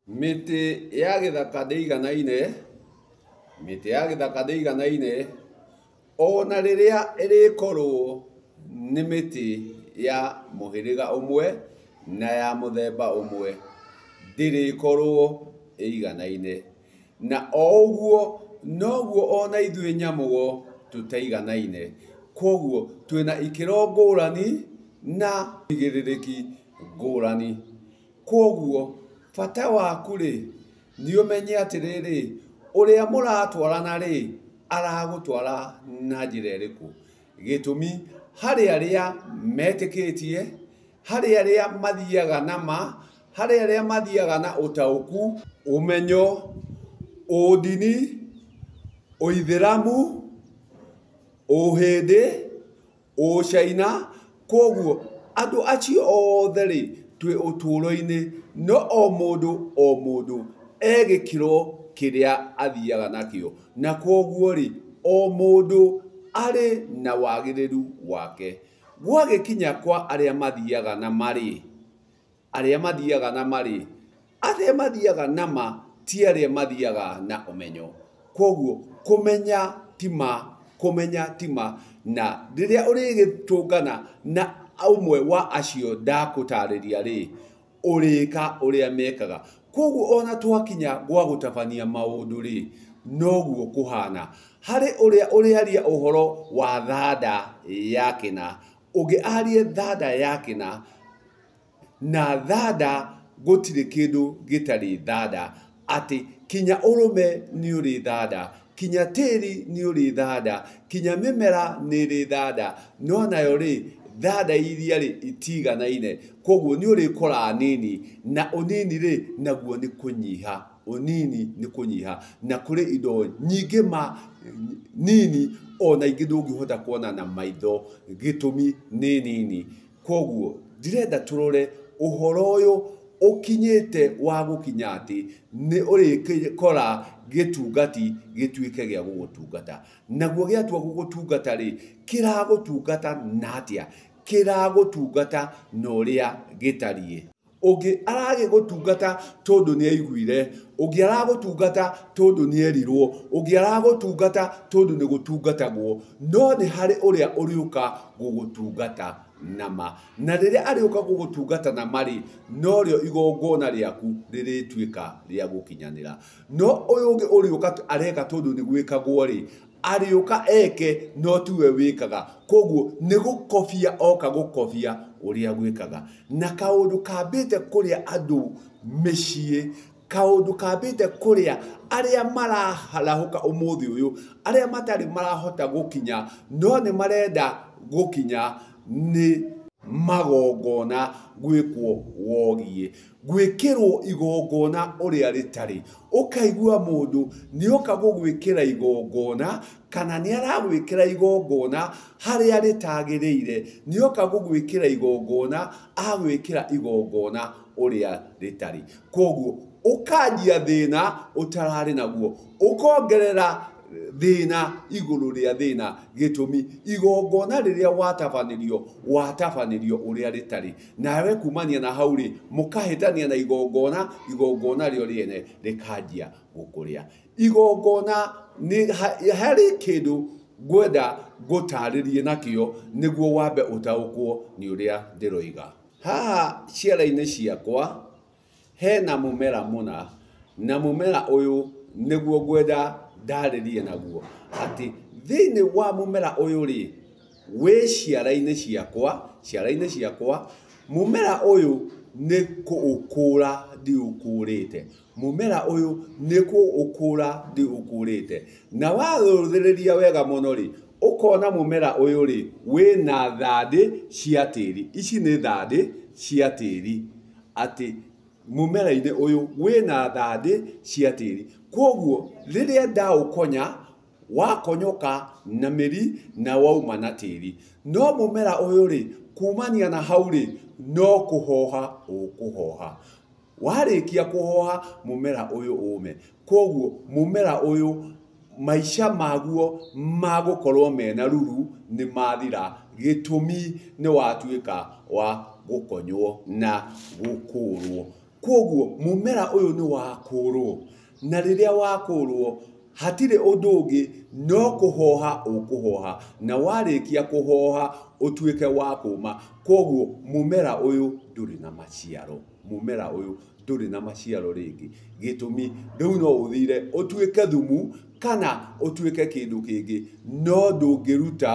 Mĩtĩ ya gĩthaka ndĩiganaine, mĩtĩ ya gĩthaka ndĩiganaine, ona rĩrĩa ĩrĩkorwo nĩ mĩtĩ ya mũhĩrĩga ũmwe na ya mũthemba ũmwe, ndĩrĩkorwo ĩiganaine. Na o ũguo noguo ona ithuĩ nyamũgo tũtaiganaine. Koguo twĩna ikĩro ngũrani na igĩrĩrĩki ngũrani. Koguo bata waku rĩ, nĩ ũmenye atĩrĩrĩ, ũrĩa mũratwarana rĩ, aragũtwara na njĩra ĩrĩkũ. Gĩtũmi harĩ arĩa metĩkĩtie, harĩ arĩa mathiaga na ma, harĩ arĩa mathiaga na ũtaũku, ũmenyo, ũndini, ũithĩramu, ũhĩndĩ, ũcaina. Koguo andũ acio othe rĩ, twĩ ũtũũro-inĩ, no o mũndũ egĩkĩro kĩrĩa athiaga nakĩo. Na koguo rĩ, o mũndũ arĩ na wagĩrĩru wake. Gwagĩkinya kwa arĩa mathiaga na marĩ, arĩa mathiaga na marĩ, arĩa mathiaga na ma ti arĩa mathiaga na ũmenyo. Koguo kũmenya ti ma, na rĩrĩa ũrĩgĩtũngana na ũmwe wa acio ndakũtarĩria rĩ, ũrĩka ũrĩa mekaga. Koguo ona twakinya gwa gũtabania maũndũ rĩ, noguo kũhana. Harĩ ũrĩa ũrĩaria ũhoro wa thanda ya kĩna, ũngĩ arie thanda ya kĩna, na thanda gũtirĩ kĩndũ gĩtarĩ thanda. Atĩ kinya ũrũme nĩ ũrĩ thanda, kinya tĩri nĩ ũrĩ thanda, kinya mĩmera nĩ ĩrĩ thanda, no nayo rĩ, thanda iria rĩ itiganaine. Koguo nĩ ũrĩkoraga nini, na ũnini rĩ naguo nĩ kũnyiha, ũnini nĩ kũnyiha. Na kũrĩ indo nyingĩ nini ona ingĩ ndũngĩhota kuona na maitho, gĩtũmi nĩ nini. Koguo ndĩrenda tũrore ũhoro ũyũ ũkinyĩte wa gũkinya atĩ nĩ ũrĩkora gĩtungati gĩtuĩke gĩa gũgũtungata. Naguo gĩatua gũgũtungata rĩ, kĩragũtungata na atĩa? Kĩragũtungata na ũrĩa gĩtariĩ. Ũngĩ aragĩgũtungata tondũ nĩ aiguire, ũngĩ aragũtungata tondũ nĩ erirwo, ũngĩ aragũtungata tondũ nĩ gũtungatagwo, no nĩ harĩ ũrĩa ũrĩũka gũgũtungata na ma. Na rĩrĩa arĩũka gũgũtungata na marĩ, no rĩo igongona rĩaku rĩrĩtuĩka rĩa gũkinyanĩra. No ũyũ ũngĩ ũrĩũka areka tondũ nĩ gwĩkagwo rĩ, arĩũka eke no tiwe wĩkaga. Koguo nĩ gũkobia oka gũkobia ũrĩa gwĩkaga. Na kaũndũ kambĩte kũrĩa andũ mĩciĩ, kaũndũ kambĩte kũrĩa arĩa marahũka ũmũthĩ ũyũ, arĩa matarĩ marahota gũkinya no nĩ marenda gũkinya, nĩ magongona gwĩkwo wogiĩ, gwĩkĩrwo igongona ũrĩa rĩtarĩ. Ũkaigua mũndũ nĩoka gũgwĩkĩra igongona, kana nĩ aragwĩkĩra igongona harĩa rĩtagĩrĩire, nĩoka gũgwĩkĩra igongona, agwĩkĩra igongona ũrĩa rĩtarĩ. Koguo ũkanjia thĩna ũtararĩ naguo, ũkongerera thĩna igũrũ rĩa thĩna. Gĩtũmi igongona rĩrĩa watabanĩrio ũrĩa rĩtarĩ, nawe kumania na hau rĩ, mũkahĩtania na igongona rĩo rĩene rĩkanjia gũkũrĩa. Igongona nĩ harĩ kĩndũ ngwenda ngũtarĩrie nakĩo nĩguo wambe ũtaũkwo nĩ ũrĩa ndĩroiga. Haha ciara-inĩ ciakwa hena mũmera mũna, na mũmera ũyũ nĩguo ngwenda ndarĩrie naguo. Atĩ thĩinĩ wa mũmera ũyũ rĩ, wĩ ciara-inĩ ciakwa, mũmera ũyũ nĩ kũũkũra ndiũkũrĩte. Mũmera ũyũ nĩ kũũkũra ndiũkũrĩte. Na wathũthĩrĩria wega mũno rĩ, ũkona mũmera ũyũ rĩ, wĩna thandĩ cia tĩri. Ici nĩ thandĩ cia tĩri. Atĩ mũmera-inĩ ũyũ wĩna thandĩ cia tĩri. Koguo rĩrĩa ndaũkonya, wakonyoka na mĩri na wauma na tĩri. No mũmera ũyũ rĩ, kumania na hau rĩ, no kũhoha ũkũhoha. Warĩkia kũhoha mũmera ũyũ ũme. Koguo mũmera ũyũ maica maguo magũkorwo mena ruru nĩ mathira. Gĩtũmi nĩ watuĩka wa gũkonywo na gũkũrwo. koguo mumera uyu ni wakũrwo na riria wakũrwo hatire ũndũ ũngĩ no kũhoha ũkũhoha na warĩkia kũhoha ũtuĩke wa kũma koguo mumera ũyũ ndũrĩ na maciaro mumera ũyũ ndũrĩ na maciaro rĩngĩ gĩtũmi rĩu no ũthire ũtuĩke thumu kana ũtuĩke kĩndũ kĩngĩ no ndũngĩruta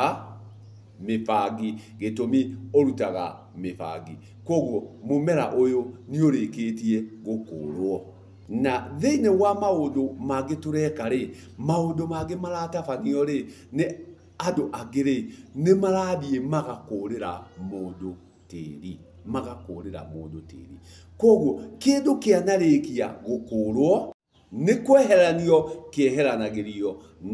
mĩbangi gĩtũmi ũrutaga mĩbangi koguo mumera ũyũ nĩ ũrĩkĩtie gũkũrwo na thĩinĩ wa maũndũ mangĩ tũreka rĩ maũndũ mangĩ maratabanio rĩ nĩ andũ angĩ rĩ nĩ marathiĩ magakũrĩra mũndũ tĩri koguo kĩndũ kĩanarĩkia gũkũrwo nĩ kweheranio kĩeheranagĩrio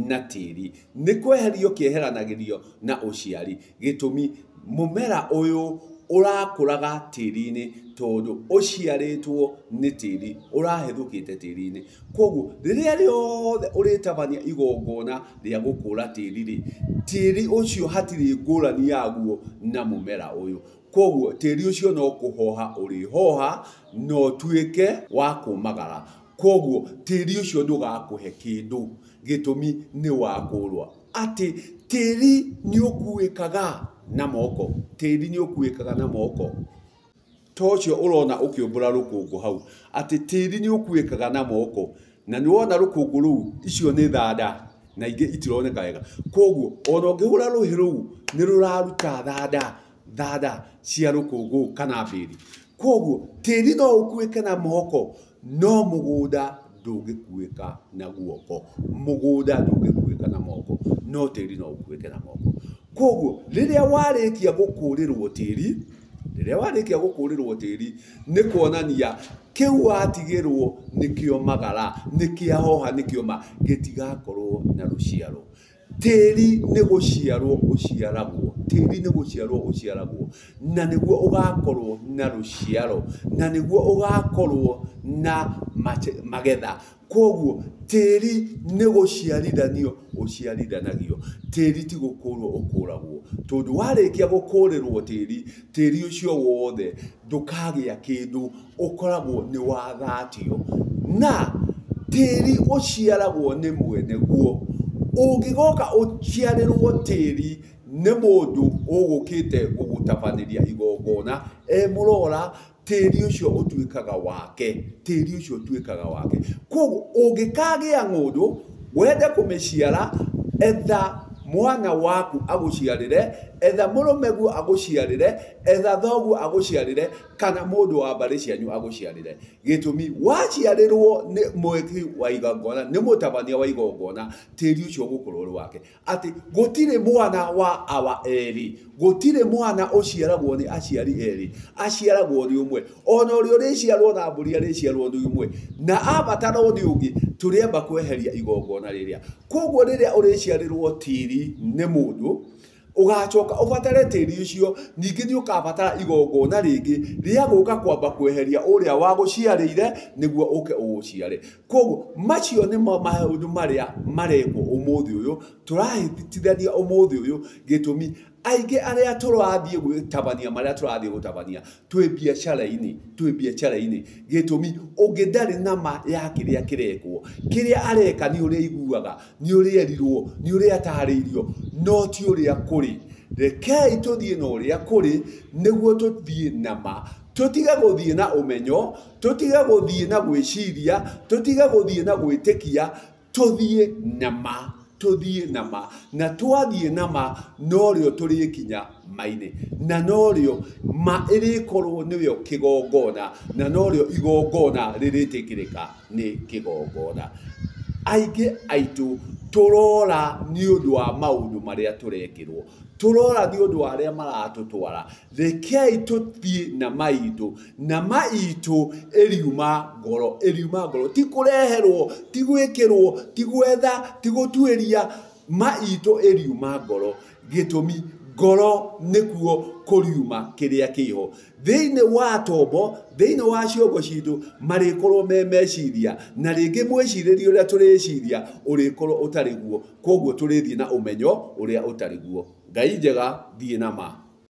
na tĩri nĩ kweherio kĩeheranagĩrio na ũciari gĩtũmi mũmera ũyũ ũrakũraga tĩri-inĩ tondũ ũciarĩtwo nĩ tĩri ũrahethũkĩte tĩri-inĩ koguo rĩrĩa rĩothe ũrĩtabania igongona rĩa gũkũra tĩri-rĩ tĩri ũcio hatirĩ ngũrani yaguo na mũmera ũyũ koguo tĩri ũcio no kũhoha ũrĩhoha no tuĩke wa kũmagara koguo tĩri ũcio ndũgakũhe kĩndũ gĩtũmi nĩ wakũrwo atĩ tĩri nĩ ũkuĩkaga na moko tĩri nĩ ũkuĩkaga na moko tocio ũrona ũkĩũmbũra rũkũngũ hau atĩ tĩri nĩ ũkuĩkaga na moko na nĩ wona rũkũngũ rũu icio nĩ thanda na ingĩ itironeka wega koguo ona ũngĩhũra rũhĩ rũu nĩ rũraruta thanda cia rũkũngũ kana mbĩri koguo tĩri no ũkuĩke na moko no mũgũnda ndũngĩkuĩka na guoko mũgũnda ndũngĩkuĩka na moko no tĩri no ũkuĩke na moko koguo rĩrĩa warĩkia gũkũrĩrwo tĩri nĩ kuonania kĩu watigĩrwo nĩkĩo magara nĩkĩahoha nĩkĩoma gĩtigakorwo na rũciaro tĩri nĩ gũciarwo ũciaragwo na nĩguo ũgakorwo na rũciaro na nĩguo ũgakorwo na magetha koguo tĩri nĩ gũciarithanio ũciarithanagio tĩri ti gũkũrwo ũkũragwo tondũ warĩkia gũkũrĩrwo tĩri ũcio wothe ndũkagĩa kĩndũ ũkoragwo nĩ wathatio na tĩri ũciaragwo nĩ mwene guo ũngĩgoka ũciarĩrwo tĩri nĩ mũndũ ũgũkĩte gũgũtabanĩria igongona mũrora tĩri ũcio ũtuĩkaga wake koguo ũngĩkagĩa ng'ũndũ wende kũmĩciara etha mwana waku agũciarĩre etha mũrũmeguo agũciarĩre etha thoguo agũciarĩre kana mũndũ wa mbarĩ cianyu agũciarĩre gĩtũmi waciarĩrwo nĩ mweki wa igongona nĩ mũtabania wa igongona tĩri ũcio ũgũkorwo ũrĩ wake atĩ gũtirĩ mwana wa awa erĩ gũtirĩ mwana ũciaragwo nĩ aciari erĩ aciaragwo nĩ ũmwe ona ũrĩa ũrĩciarwo na mbũri arĩciarwo nĩ ũmwe na abatarwo nĩ ũngĩ tũrĩamba kweheria igongona rĩrĩa koguo rĩrĩa ũrĩciarĩrwo tĩri nĩ mũndũ ugacoka ũbatare tĩri ũcio ningĩ nĩ ũkabatara igongona rĩngĩ rĩa gũka kwamba kweheria ũrĩa wagũciarĩire nĩguo ũke ũgũciare koguo macio nĩ maũndũ marĩa marekwo ũmũthĩ ũyũ tũrahĩtithania ũmũthĩ ũyũ gĩtũmi aingĩ arĩa tũrathiĩ gũtabania marĩa tũrathiĩ gũtabania twĩ biacara-inĩ gĩtũmi ũngĩ ndarĩ nama ya kĩrĩa kĩrekwo kĩrĩa areka nĩ ũrĩa iguaga nĩ ũrĩa erirwo nĩ ũrĩa atarĩirio no ti ũrĩa kũrĩ rekei tũthiĩ na ũrĩa kũrĩ nĩguo tũthiĩ nama tũtige gũthiĩ na ũmenyo tũtige gũthiĩ na gwĩciria tũtige gũthiĩ na gwĩtĩkia tũthiĩ nama na twathiĩ nama norĩo tũrĩkinya maine na norĩo ĩrĩkorwo nĩyo kĩgongona na norĩo igongona rĩrĩtĩkĩrĩka nĩ kĩgongona aingĩ aitũ tũrora nĩ ũndũ wa maũndũ marĩa tũrekĩrwo tũrora nĩ ũndũ wa arĩa maratũtwara rekei tũthiĩ nama itũ ĩriuma ngoro ti kũreherwo ti gwĩkĩrwo ti gwetha ti gũtuĩria itũ ĩriuma ngoro gĩtũmi ngoro nĩkuo kũriuma kĩrĩa kĩho thĩinĩ wa tombo thĩinĩ wa ciongo citũ marĩkorwo meciria na rĩngĩ mwĩcirĩrie ũrĩa tũrĩciria ũrĩkorwo ũtarĩ guo koguo tũrĩthiĩ na ũmenyo ũrĩa ũtarĩ guo Ngai njega thiĩ nama